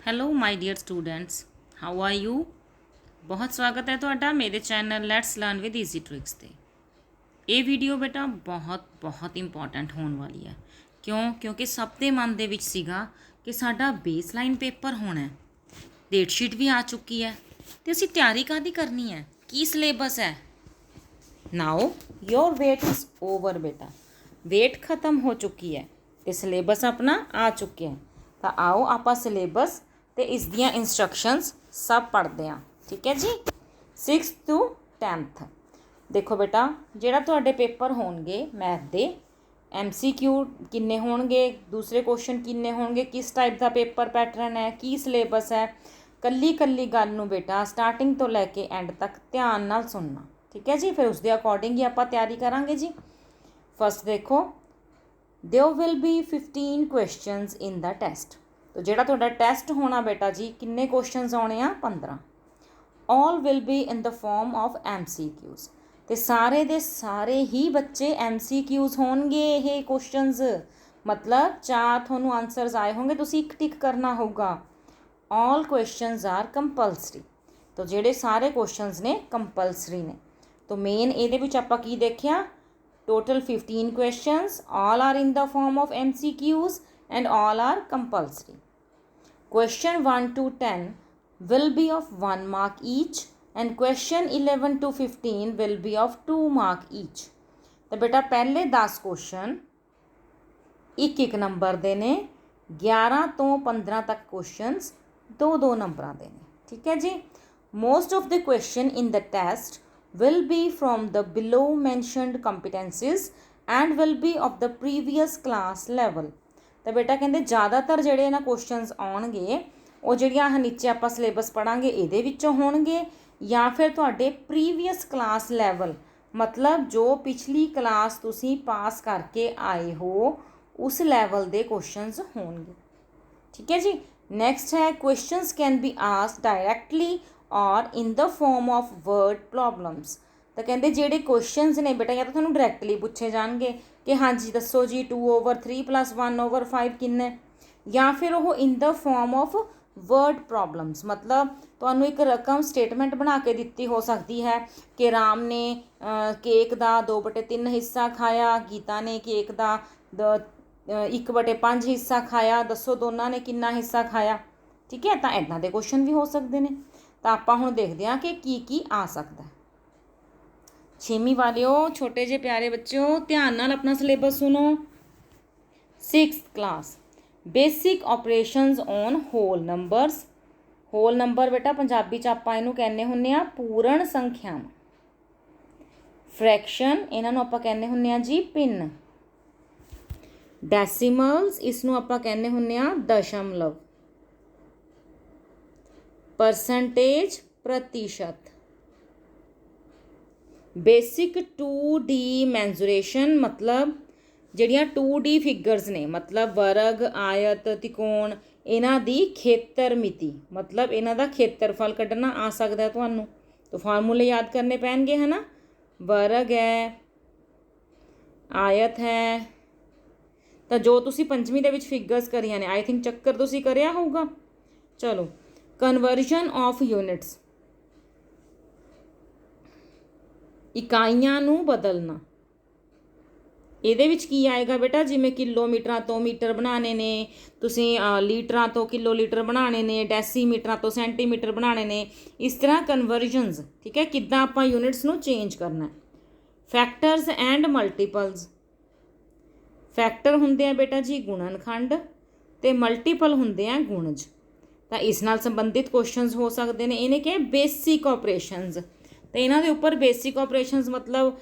Hello my dear students, how are you. ਬਹੁਤ ਸਵਾਗਤ ਹੈ ਤੁਹਾਡਾ ਮੇਰੇ channel let's learn with easy tricks 'ਤੇ। ਇਹ ਵੀਡੀਓ ਬੇਟਾ ਬਹੁਤ ਇੰਪੋਰਟੈਂਟ ਹੋਣ ਵਾਲੀ ਹੈ। ਕਿਉਂਕਿ ਸਭ ਦੇ ਮਨ ਦੇ ਵਿੱਚ ਸੀਗਾ ਕਿ ਸਾਡਾ ਬੇਸਲਾਈਨ ਪੇਪਰ ਹੋਣਾ ਹੈ, ਡੇਟ ਸ਼ੀਟ ਵੀ ਆ ਚੁੱਕੀ ਹੈ ਅਤੇ ਅਸੀਂ ਤਿਆਰੀ ਕਾਹਦੀ ਕਰਨੀ ਹੈ, ਕੀ ਸਿਲੇਬਸ ਹੈ। ਨਾਓ ਯੋਰ ਵੇਟ ਇਜ਼ ਓਵਰ ਬੇਟਾ, ਵੇਟ ਖਤਮ ਹੋ ਚੁੱਕੀ ਹੈ ਅਤੇ ਸਿਲੇਬਸ ਆਪਣਾ ਆ ਚੁੱਕਿਆ ਹੈ। ਤਾਂ ਆਓ ਆਪਾਂ ਸਿਲੇਬਸ ਅਤੇ ਇਸ ਦੀਆਂ ਇੰਸਟਰਕਸ਼ਨਸ ਸਭ ਪੜ੍ਹਦੇ ਹਾਂ। ਠੀਕ ਹੈ ਜੀ। 6th to 10th ਦੇਖੋ ਬੇਟਾ, ਜਿਹੜਾ ਤੁਹਾਡੇ ਪੇਪਰ ਹੋਣਗੇ ਮੈਥ ਦੇ MCQ ਕਿੰਨੇ ਹੋਣਗੇ, ਦੂਸਰੇ ਕੁਐਸਚਨ ਕਿੰਨੇ ਹੋਣਗੇ, ਕਿਸ ਟਾਈਪ ਦਾ ਪੇਪਰ ਪੈਟਰਨ ਹੈ, ਕੀ ਸਿਲੇਬਸ ਹੈ, ਕੱਲੀ ਗੱਲ ਨੂੰ ਬੇਟਾ ਸਟਾਰਟਿੰਗ ਤੋਂ ਲੈ ਕੇ ਐਂਡ ਤੱਕ ਧਿਆਨ ਨਾਲ ਸੁਣਨਾ। ਠੀਕ ਹੈ ਜੀ। ਫਿਰ ਉਸ ਦੇ ਅਕੋਰਡਿੰਗ ਹੀ ਆਪਾਂ ਤਿਆਰੀ ਕਰਾਂਗੇ ਜੀ। ਫਸਟ ਦੇਖੋ, there will be 15 questions in the test। तो ਜਿਹੜਾ ਤੁਹਾਡਾ ਟੈਸਟ ਹੋਣਾ ਬੇਟਾ ਜੀ, ਕਿੰਨੇ ਕੁਐਸਚਨਸ ਆਉਣੇ ਆ? 15। all will be in the form of MCQs। ਤੇ ਸਾਰੇ ਦੇ ਸਾਰੇ ਹੀ ਬੱਚੇ MCQs ਹੋਣਗੇ। ਇਹ ਕੁਐਸਚਨਸ ਮਤਲਬ 4 ਤੁਹਾਨੂੰ ਆਨਸਰਸ ਆਏ ਹੋਣਗੇ, ਤੁਸੀਂ ਇੱਕ ਟਿਕ ਕਰਨਾ ਹੋਊਗਾ। all questions are compulsory। ਤਾਂ ਜਿਹੜੇ ਸਾਰੇ ਕੁਐਸਚਨਸ ਨੇ ਕੰਪਲਸਰੀ ਨੇ। ਤਾਂ ਮੇਨ ਇਹਦੇ ਵਿੱਚ ਆਪਾਂ ਕੀ ਦੇਖਿਆ? Total 15 questions, all are in the form of MCQs and all are compulsory। Question 1 to 10 will be of 1 mark each and question 11 to 15 will be of 2 mark each। तो बेटा पहले 10 क्वेश्चन एक नंबर ਦੇ ਨੇ, 11 ਤੋਂ 15 तक questions 2 ਨੰਬਰਾਂ ਦੇ ਨੇ। ठीक है जी। Most of the question in the test will be from the below mentioned competencies and will be of the previous class level। ਤਾਂ ਬੇਟਾ ਕਹਿੰਦੇ ਜ਼ਿਆਦਾਤਰ ਜਿਹੜੇ ਇਹਨਾਂ ਕੁਐਸਚਨਸ ਆਉਣਗੇ ਉਹ ਜਿਹੜੀਆਂ ਆਹ ਨੀਚੇ ਆਪਾਂ ਸਿਲੇਬਸ ਪੜ੍ਹਾਂਗੇ ਇਹਦੇ ਵਿੱਚੋਂ ਹੋਣਗੇ, ਜਾਂ ਫਿਰ ਤੁਹਾਡੇ ਪ੍ਰੀਵੀਅਸ ਕਲਾਸ ਲੈਵਲ ਮਤਲਬ ਜੋ ਪਿਛਲੀ ਕਲਾਸ ਤੁਸੀਂ ਪਾਸ ਕਰਕੇ ਆਏ ਹੋ ਉਸ ਲੈਵਲ ਦੇ ਕੁਐਸਚਨਸ ਹੋਣਗੇ। ਠੀਕ ਹੈ ਜੀ। ਨੈਕਸਟ ਹੈ questions can be asked directly ਔਰ ਇਨ ਦ ਫੋਰਮ ਆਫ ਵਰਡ ਪ੍ਰੋਬਲਮਸ। ਤਾਂ ਕਹਿੰਦੇ ਜਿਹੜੇ ਕੁਐਸਚਨਸ ਨੇ ਬੇਟਾ ਜਾਂ ਤਾਂ ਤੁਹਾਨੂੰ ਡਾਇਰੈਕਟਲੀ ਪੁੱਛੇ ਜਾਣਗੇ ਕਿ ਹਾਂਜੀ ਦੱਸੋ ਜੀ 2/3 + 1/5 ਕਿੰਨਾ, ਜਾਂ ਫਿਰ ਉਹ ਇਨ ਦ ਫੋਰਮ ਆਫ ਵਰਡ ਪ੍ਰੋਬਲਮਸ ਮਤਲਬ ਤੁਹਾਨੂੰ ਇੱਕ ਰਕਮ ਸਟੇਟਮੈਂਟ ਬਣਾ ਕੇ ਦਿੱਤੀ ਹੋ ਸਕਦੀ ਹੈ ਕਿ ਰਾਮ ਨੇ ਕੇਕ ਦਾ 2/3 ਹਿੱਸਾ ਖਾਇਆ, ਗੀਤਾ ਨੇ ਕੇਕ ਦਾ 1/5 ਹਿੱਸਾ ਖਾਇਆ, ਦੱਸੋ ਦੋਨਾਂ ਨੇ ਕਿੰਨਾ ਹਿੱਸਾ ਖਾਇਆ। ਠੀਕ ਹੈ। ਤਾਂ ਇੱਦਾਂ ਦੇ ਕੁਐਸਚਨ ਵੀ ਹੋ ਸਕਦੇ ਨੇ। ਤਾਂ ਆਪਾਂ ਹੁਣ ਦੇਖਦੇ ਹਾਂ ਕਿ ਕੀ ਆ ਸਕਦਾ। 6ਵੀਂ ਵਾਲਿਓ, ਛੋਟੇ ਜਿਹੇ ਪਿਆਰੇ ਬੱਚਿਓ, ਧਿਆਨ ਨਾਲ ਆਪਣਾ ਸਿਲੇਬਸ ਸੁਣੋ। 6th class basic operations on whole numbers. Whole number ਬੇਟਾ ਪੰਜਾਬੀ 'ਚ ਆਪਾਂ ਇਹਨੂੰ ਕਹਿੰਦੇ ਹੁੰਦੇ ਆ ਪੂਰਨ ਸੰਖਿਆਵਾਂ। ਫ੍ਰੈਕਸ਼ਨ ਇਹਨਾਂ ਨੂੰ ਆਪਾਂ ਕਹਿੰਦੇ ਹੁੰਦੇ ਆ ਜੀ ਭਿੰਨ। ਡੈਸੀਮਲਸ ਇਸ ਨੂੰ ਆਪਾਂ ਕਹਿੰਦੇ ਹੁੰਦੇ ਆ ਦਸ਼ਮਲਵ। ਪਰਸੈਂਟੇਜ ਪ੍ਰਤੀਸ਼ਤ। ਬੇਸਿਕ 2D ਮੈਂਸੂਰੇਸ਼ਨ ਮਤਲਬ ਜਿਹੜੀਆਂ 2D ਫਿਗਰਸ ਨੇ ਮਤਲਬ ਵਰਗ, ਆਇਤ, ਤਿਕੋਣ, ਇਹਨਾਂ ਦੀ ਖੇਤਰ ਮਿਤੀ ਮਤਲਬ ਇਹਨਾਂ ਦਾ ਖੇਤਰਫਲ ਕੱਢਣਾ ਆ ਸਕਦਾ ਤੁਹਾਨੂੰ। ਤਾਂ ਫਾਰਮੂਲੇ ਯਾਦ ਕਰਨੇ ਪੈਣਗੇ ਹੈ ਨਾ। ਵਰਗ ਹੈ, ਆਇਤ ਹੈ। ਤਾਂ ਜੋ ਤੁਸੀਂ 5ਵੀਂ ਦੇ ਵਿੱਚ ਫਿਗਰਸ ਕਰੀਆਂ ਨੇ, ਆਈ ਥਿੰਕ ਚੱਕਰ ਤੁਸੀਂ ਕਰਿਆ ਹੋਊਗਾ। ਚਲੋ, ਕਨਵਰਜਨ ਆਫ ਯੂਨਿਟਸ ਇਕਾਈਆਂ ਨੂੰ ਬਦਲਣਾ। ਇਹਦੇ ਵਿੱਚ ਕੀ ਆਏਗਾ ਬੇਟਾ? ਜਿਵੇਂ ਕਿਲੋਮੀਟਰਾਂ ਤੋਂ ਮੀਟਰ ਬਣਾਉਣੇ ਨੇ ਤੁਸੀਂ, ਲੀਟਰਾਂ ਤੋਂ ਕਿਲੋਲੀਟਰ ਬਣਾਉਣੇ ਨੇ, ਡੈਸੀਮੀਟਰਾਂ ਤੋਂ ਸੈਂਟੀਮੀਟਰ ਬਣਾਉਣੇ ਨੇ, ਇਸ ਤਰ੍ਹਾਂ ਕਨਵਰਜਨਸ। ਠੀਕ ਹੈ। ਕਿੱਦਾਂ ਆਪਾਂ ਯੂਨਿਟਸ ਨੂੰ ਚੇਂਜ ਕਰਨਾ। Factors and multiples. ਫੈਕਟਰ ਹੁੰਦੇ ਆ ਬੇਟਾ ਜੀ ਗੁਣਨਖੰਡ ਅਤੇ ਮਲਟੀਪਲ ਹੁੰਦੇ ਆ ਗੁਣਜ। ਤਾਂ ਇਸ ਨਾਲ ਸੰਬੰਧਿਤ ਕੁਐਸਚਨਸ ਹੋ ਸਕਦੇ ਨੇ। ਇਹਨੇ ਕਿਹਾ ਬੇਸਿਕ ਆਪਰੇਸ਼ਨਸ। ਅਤੇ ਇਹਨਾਂ ਦੇ ਉੱਪਰ ਬੇਸਿਕ ਆਪਰੇਸ਼ਨਸ ਮਤਲਬ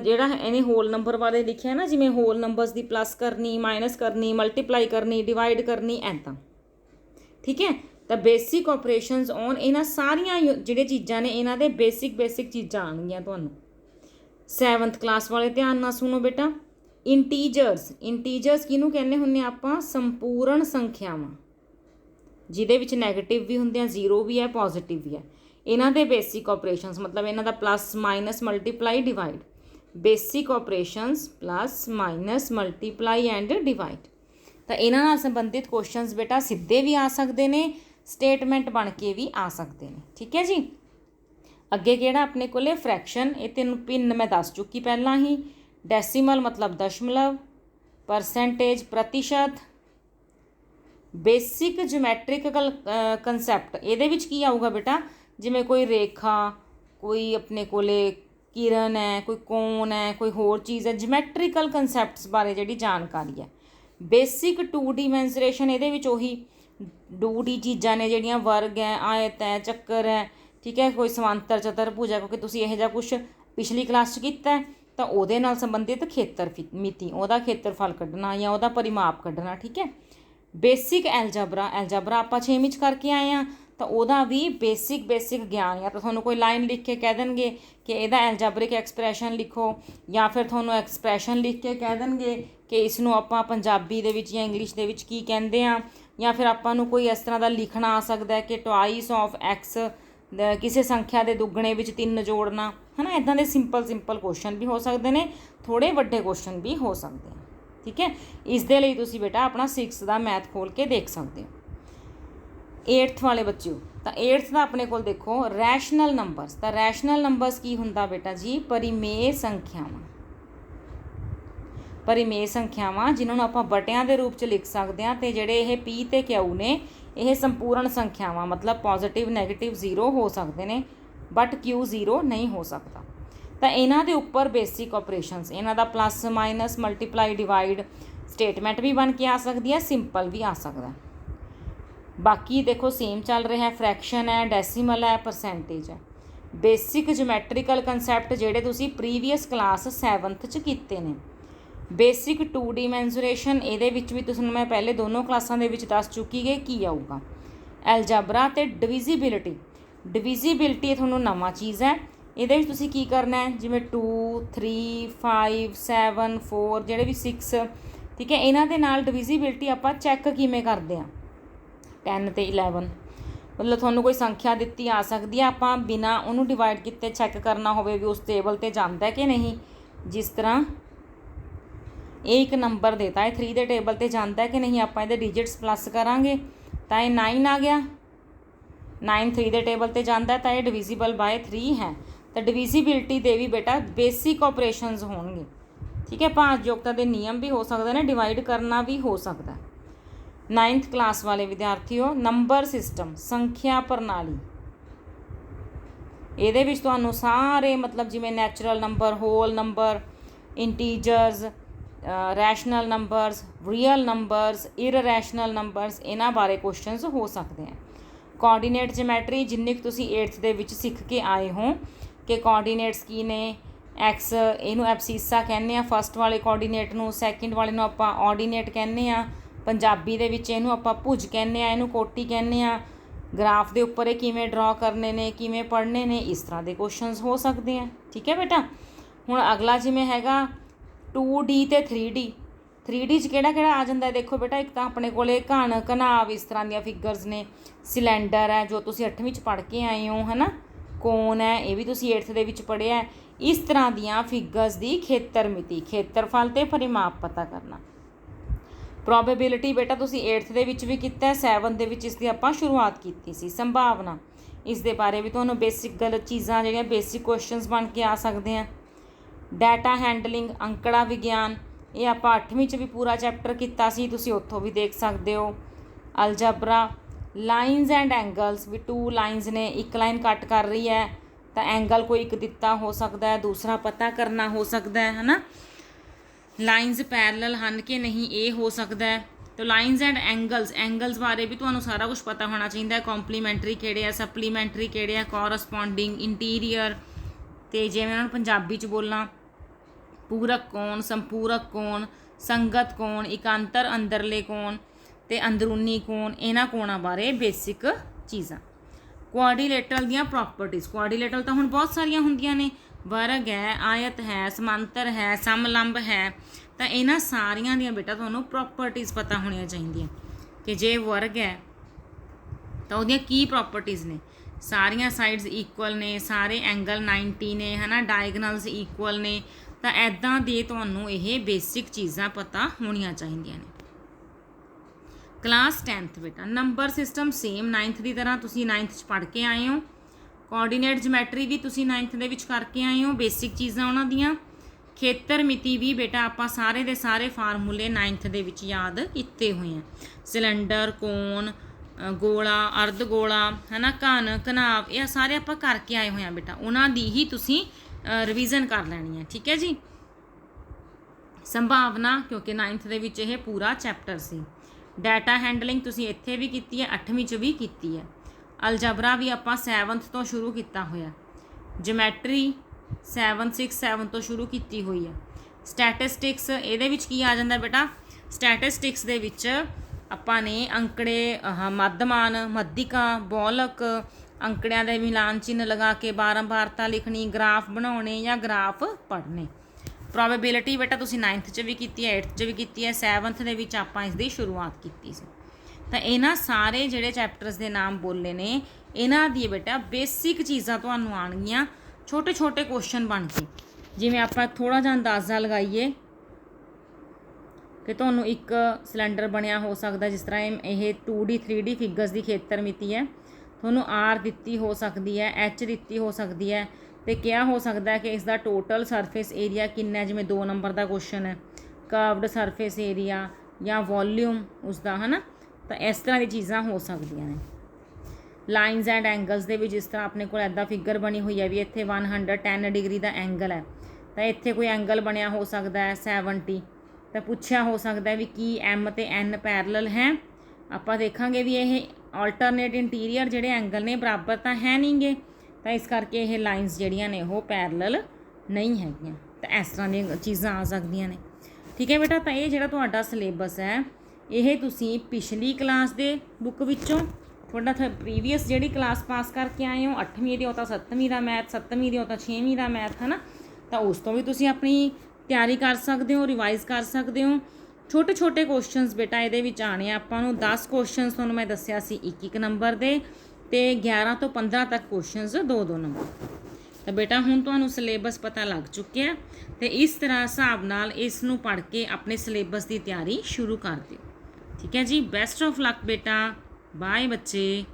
ਜਿਹੜਾ ਇਹਨੇ ਹੋਲ ਨੰਬਰ ਬਾਰੇ ਲਿਖਿਆ ਨਾ, ਜਿਵੇਂ ਹੋਲ ਨੰਬਰਸ ਦੀ ਪਲੱਸ ਕਰਨੀ, ਮਾਈਨਸ ਕਰਨੀ, ਮਲਟੀਪਲਾਈ ਕਰਨੀ, ਡਿਵਾਈਡ ਕਰਨੀ, ਇੱਦਾਂ। ਠੀਕ ਹੈ। ਤਾਂ ਬੇਸਿਕ ਆਪਰੇਸ਼ਨਸ ਔਨ ਇਹਨਾਂ ਸਾਰੀਆਂ ਜਿਹੜੀਆਂ ਚੀਜ਼ਾਂ ਨੇ ਇਹਨਾਂ ਦੇ ਬੇਸਿਕ ਚੀਜ਼ਾਂ ਆਉਣਗੀਆਂ ਤੁਹਾਨੂੰ। 7th ਕਲਾਸ ਵਾਲੇ ਧਿਆਨ ਨਾਲ ਸੁਣੋ ਬੇਟਾ। ਇੰਟੀਜਰਸ ਕਿਹਨੂੰ ਕਹਿੰਦੇ ਹੁੰਦੇ ਆਪਾਂ? ਸੰਪੂਰਨ ਸੰਖਿਆਵਾਂ ਜਿਹਦੇ ਵਿੱਚ ਨੈਗੇਟਿਵ ਵੀ ਹੁੰਦੇ ਆ, 0 ਵੀ ਹੈ, ਪੋਜ਼ੀਟਿਵ ਵੀ ਹੈ। ਇਹਨਾਂ ਦੇ ਬੇਸਿਕ ਆਪਰੇਸ਼ਨਸ ਮਤਲਬ ਇਹਨਾਂ ਦਾ plus, minus, multiply, divide. Basic operations plus, minus, multiply and divide. ਤਾਂ ਇਹਨਾਂ ਨਾਲ ਸੰਬੰਧਿਤ ਕੁਐਸਚਨਸ ਬੇਟਾ ਸਿੱਧੇ ਵੀ ਆ ਸਕਦੇ ਨੇ स्टेटमेंट बन के भी आ सकते हैं। ठीक है जी। अगे किहड़ा अपने कोले फ्रैक्शन, ये तीन भिन्न मैं दस चुकी पहला ही। डेसीमल मतलब दशमलव, परसेंटेज प्रतिशत, बेसिक ज्योमैट्रिकल कंसैप्ट ये की आऊगा बेटा, जिमें कोई रेखा, कोई अपने कोले किरण है, कोई कोण है, कोई होर चीज़ है, ज्योमैट्रिकल कंसैप्ट्स बारे जी जानकारी है। बेसिक 2D मैंसुरेशन ये उही 2D चीज़ां ने जिहड़ियां वर्ग है, आयत है, चक्कर है, ठीक है, कोई समांतर चतुर्भुज है, क्योंकि तुसीं इहो जिहा कुछ पिछली क्लास कीता है तो उहदे नाल संबंधित खेतर मिति, उहदा खेत्रफल कढ़ना या उहदा परिमाप कढ़ना। ठीक है। बेसिक एलजबरा, एलजबरा आपां 6वीं करके आए हैं तो उहदा भी बेसिक ज्ञान, या तो तुहानूं कोई लाइन लिख के कह देंगे कि इहदा एलजबरिक एक्सप्रैशन लिखो, या फिर तुहानूं एक्सप्रैशन लिख के कह देंगे कि इसनूं आपां पंजाबी दे विच या इंग्लिश दे विच की कहंदे आ, या फिर आपां नूं कोई इस तरह का लिखना आ सकता है कि ट्वाइस ऑफ एक्स, किसी संख्या के दुगणे विच 3 जोड़ना, है ना। इदां दे सिंपल क्वेश्चन भी हो सकते हैं, थोड़े वड्डे क्वेश्चन भी हो सकते हैं। ठीक है। इस दे लई तुसीं बेटा अपना 6th का मैथ खोल के देख सकते हो। 8th वाले बच्चों, तो 8th का अपने को देखो रैशनल नंबरस, तो रैशनल नंबरस की हुंदा बेटा जी, परिमेय संख्यावां। परिमेय संख्यावां जिन्होंने आपां बटियां दे रूप च लिख सकते हैं, तो जिहड़े ये P ते Q ने यह संपूर्ण संख्यावां, मतलब पॉजिटिव नैगेटिव 0 हो सकते हैं, बट Q 0 नहीं हो सकता। तो इन्हां दे उपर बेसिक ऑपरेशनस, इन्हां दा plus minus multiply divide statement भी बन के आ सकती है, सिंपल भी आ सकता है। बाकी देखो सेम चल रहा है, फ्रैक्शन है, डेसीमल है, परसेंटेज है। बेसिक ज्योमैट्रिकल कंसैप्ट जिहड़े तुसीं प्रीवियस क्लास 7th च कीते ने। बेसिक 2D मैंसुरेशन ये भी तुहानूं मैं पहले दोनों क्लासां दे विच दस चुकी गई की आऊगा। एलजबरा ते डिविजिबिलिटी, डिविजिबिलिटी तुहानूं नवां चीज़ है, ये तुसीं की करना है, जिवें 2 3 5 7 4 जिहड़े भी 6, ठीक है, इन्हां दे नाल डिविजिबिलिटी आपां चैक किवें करदे आ, 10 ते 11, मतलब तुहानूं कोई संख्या दित्ती आ सकती है, आपां बिना उहनूं डिवाइड कीते चैक करना होवे भी उस टेबल ते जांदा है कि नहीं। जिस तरह एक नंबर देता है 3 के टेबल ते जाता है कि नहीं, आप ये डिजिट्स प्लस करांगे तो ये 9 आ गया, 9 3 के टेबल ते जाता है तो ये डिविजिबल बाय 3 है। तो डिविजिबिलिटी दे भी बेटा बेसिक ऑपरेशनस होंगे। ठीक है। भाज योगता के नियम भी हो सकते हैं, डिवाइड करना भी हो सकता है। 9th क्लास वाले विद्यार्थियों, नंबर सिस्टम, संख्या प्रणाली, ये तुहानूं सारे मतलब जिमें natural number, whole number, integers, rational numbers, real numbers, irrational numbers, इन्हां बारे क्वेश्चनस हो सकते हैं। कोआर्डीनेट ज्योमैट्री जिन्नी तुसीं 8th दे विच सीख के आए हो कि कोआर्डीनेट्स की ने, एक्स इनू एब्सीसा कहने आ, फस्ट वाले कोआर्डीनेट नूं, सैकेंड वाले नूं आपां ऑर्डीनेट कहने आ, पंजाबी दे विच इनू आपां भुज कहने आ, इनू कोटी कहने आ। ग्राफ के उपर किवें ड्रॉ करने ने, किवें पढ़ने ने, इस तरह के क्वेश्चनस हो सकते हैं। ठीक है बेटा। हुण अगला जिवें हैगा 2D ते 3D, 3D च किहड़ा आ जाता है, देखो बेटा एक तो अपने कोले घन घनाव इस तरह दी फिगर्स ने, सिलेंडर है जो तुसीं 8वीं च पढ़ के आए हो, है ना, कोण है ये भी तुसीं 8th दे विच पढ़िया है। इस तरह दियां फिगर्स दी खेतर मिति, खेत्रफल ते परिमाप पता करना। प्रोबेबिलिटी बेटा तुसीं 8th दे विच भी कीता है, 7th दे विच इसकी आपां शुरुआत कीती सी। संभावना, इस दे बारे भी तुहानूं बेसिक गलत चीज़ां जिहड़ियां बेसिक क्वेश्चनस बन के आ सकते हैं। डाटा हैंडलिंग, अंकड़ा विज्ञान, ये आप 8वीं च भी पूरा चैप्टर किया सी, तुसीं उत्थों भी देख सकते हो। अलजबरा, लाइनस एंड एंगल्स, भी 2 लाइनस ने, एक लाइन कट कर रही है तो एंगल कोई एक दिता हो सकता है, दूसरा पता करना हो सकता है ना। लाइनस पैरल हैं कि नहीं ये हो सकता है। तो लाइनस एंड एंगल्स, एंगल्स बारे भी तुहानूं सारा कुछ पता होना चाहिए। कॉम्पलीमेंटरी किहड़े आ, सप्लीमेंटरी किहड़े आ, कॉरसपोंडिंग, इंटीरियर, तो जे मैं उन्होंने पंजाबी च बोलना, पूरक कोण, संपूरक कोण, संगत कोण, इकांतर अंदरले कोण ते अंदरूनी कोण, इन्हां कोणां बारे बेसिक चीज़ां। कोआर्डीलेटरल दियां प्रॉपर्टीज़, कोआर्डीलेटरल तो हुण बहुत सारियां हुंदियां ने, वर्ग है, आयत है, समांतर है, समलंब है, तो इन्हां सारियां दियां बेटा तुहानूं प्रॉपर्टीज़ पता होणियां चाहीदियां कि जे वर्ग है तो उहदियां की प्रॉपर्टीज़ ने, सारियां साइड्स इक्वल ने, सारे एंगल 90 ने, है ना, डायगनल्स इक्वल ने, तो ऐदां दे तुहानूं ये बेसिक चीज़ां पता होणियां चाहीदियां ने। क्लास 10th बेटा नंबर सिस्टम सेम 9th की तरह तुसी 9th च पढ़ के आए हो। कोआर्डीनेट जमैट्री भी तुसी 9th दे विच करके आए हो, बेसिक चीज़ां उन्हां दियां। खेतर मिति भी बेटा आपां सारे दे सारे फार्मूले 9th दे विच याद कीते हुए हैं। सिलेंडर, कोन, गोला, अर्ध गोला है ना, घन, घनाव, ये सारे आपां करके आए हुए हैं बेटा, उन्हां दी ही तुसी रिवीजन कर लैनी है। ठीक है जी। संभावना क्योंकि 9th दे विच यह पूरा चैप्टर सी। डाटा हैंडलिंग तुसी इत्थे भी कीती है, 8वीं च भी कीती है। अलजबरा भी आपां 7th तो शुरू किया होया। जमैट्री 7, 6, 7 तो शुरू की हुई है। स्टैटिस्टिक्स ये की आ जाता बेटा, स्टैटिस्टिक्स दे विच आपां ने अंकड़े, मध्यमान, मध्यिका, बौलक, अंकड़ियां दे मिलान चिन्ह लगा के बारंबारता लिखनी, ग्राफ बनाने या ग्राफ पढ़ने। प्रोबेबिलिटी बेटा तुसी 9th च भी की है, 8th च भी की है, 7th दे विच आपां इसदी शुरुआत की सी। तो इन्हां सारे जिहड़े चैप्टर्स के नाम बोले ने, इन्हां दी बेटा बेसिक चीज़ां तुहानूं आउणगीआं, छोटे छोटे क्वेश्चन बन के। जिवें आपां थोड़ा जिहा अंदाज़ा लगाइए कि तुहानूं एक सिलेंडर बनया हो सकदा, जिस तरह ये 2D 3D फिगर्स की खेतर मिति है, तुहानूं R दित्ती हो सकती है, H दित्ती हो सकती है, तो क्या हो सकता है कि इसका टोटल सरफेस एरिया कितना है, जिवें 2 नंबर का क्वेश्चन है, कर्वड सरफेस एरिया या वॉल्यूम उसका, है ना। तो इस तरह की चीज़ां हो सकदियां ने। लाइनस एंड एंगल्स दे विच जिस तरह अपने को इदा फिगर बनी हुई है भी इत्थे 110 डिग्री का एंगल है, तो इत्थे कोई एंगल बनया हो सकता है 70, तो पूछया हो सकता है भी की M ते N पैरल है। आपां देखांगे भी ये आल्टरनेट इंटीरियर जिहड़े एंगल ने बराबर तो है नहीं गे, तो इस करके ये लाइनस जिहड़ियां ने वो पैरल नहीं हैगियां। तो इस तरह दी चीज़ां आ सकदियां ने। ठीक है बेटा। तो ये जिहड़ा तुहाडा सिलेबस है, ये तुसी पिछली क्लास दे बुक विचों थोड़ा प्रीवियस जिहड़ी क्लास पास करके आए हो, 8वीं दी हो तो 7वीं का मैथ, 7वीं दी हो तो 6वीं का मैथ, है ना। तो उस तो भी तुसी अपनी तैयारी कर सकते हो, रिवाइज़ कर सकते हो। छोटे छोटे क्वेश्चनस बेटा ये विच आने आपां नूं 10 क्वेश्चनस तुहानूं मैं दस्सिया सी 1-1 नंबर दे, ते 11 तो 15 तक क्वेश्चनस 2-2 नंबर। तो बेटा हुण तुहानूं सिलेबस पता लग चुकिया, तो इस तरह हिसाब नाल इस नूं पढ़ के अपने सिलेबस की तैयारी शुरू कर दिओ। ठीक है जी। बेस्ट ऑफ लक बेटा। बाय बच्चे।